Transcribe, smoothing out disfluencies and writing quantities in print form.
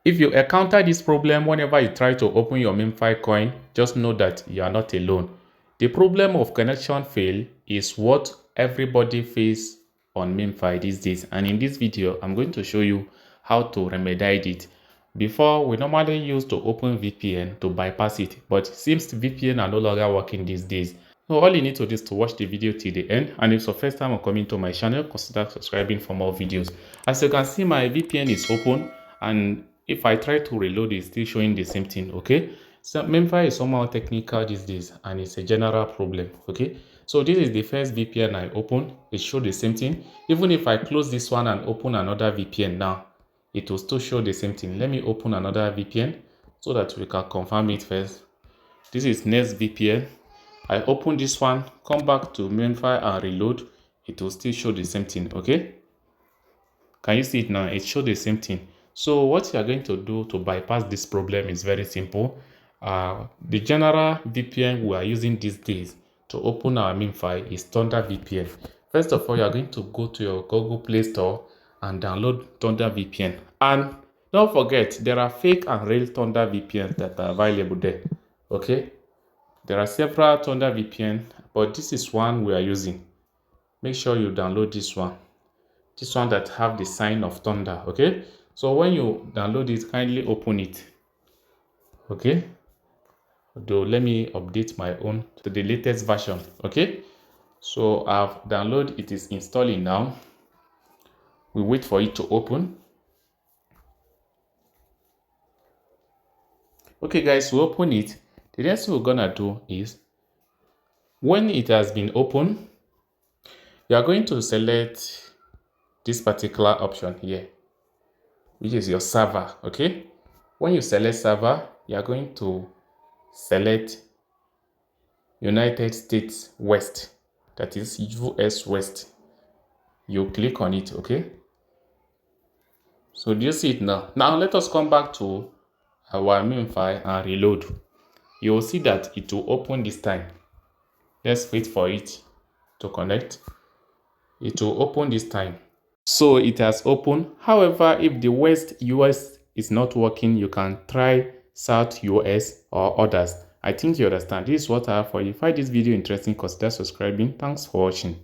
If you encounter this problem whenever you try to open your Memefi coin, just know that you are not alone. The problem of connection fail is what everybody faces on Memefi these days, and in this video I'm going to show you how to remediate it. Before, we normally used to open VPN to bypass it, but it seems VPN are no longer working these days. So all you need to do is to watch the video till the end, and if it's your first time coming to my channel, consider subscribing for more videos. As you can see, my VPN is open, and if I try to reload, it's still showing the same thing. Okay, so Memefi is somehow technical these days, and it's a general problem. Okay, so this is the first VPN I opened. It showed the same thing. Even if I close this one and open another VPN now, it will still show the same thing. Let me open another VPN so that we can confirm it first. This is next VPN. I open this one, come back to Memefi and reload. It will still show the same thing. Okay, can you see it now? It shows the same thing. So what you are going to do to bypass this problem is very simple. The general VPN we are using these days to open our Memefi is Thunder VPN. First of all, you are going to go to your Google Play Store and download Thunder VPN. And don't forget, there are fake and real Thunder VPNs that are available there. Okay, there are several Thunder VPN, but this is one we are using. Make sure you download this one that have the sign of thunder. Okay, so when you download it, kindly open it. Okay, though let me update my own to the latest version. Okay, so I've downloaded it, is installing now. We wait for it to open. Okay guys, we open it. The next thing we're gonna do is, when it has been opened, you are going to select this particular option here, which is your server. Okay, when you select server, you are going to select United States West, that is US West. You click on it. Okay, so do you see it now? Now let us come back to our Memefi and reload. You will see that it will open this time. Let's wait for it to connect. It will open this time. So it has opened. However, if the West US is not working, you can try South US or others. I think you understand. This is what I have for you. If you find this video interesting, consider subscribing. Thanks for watching.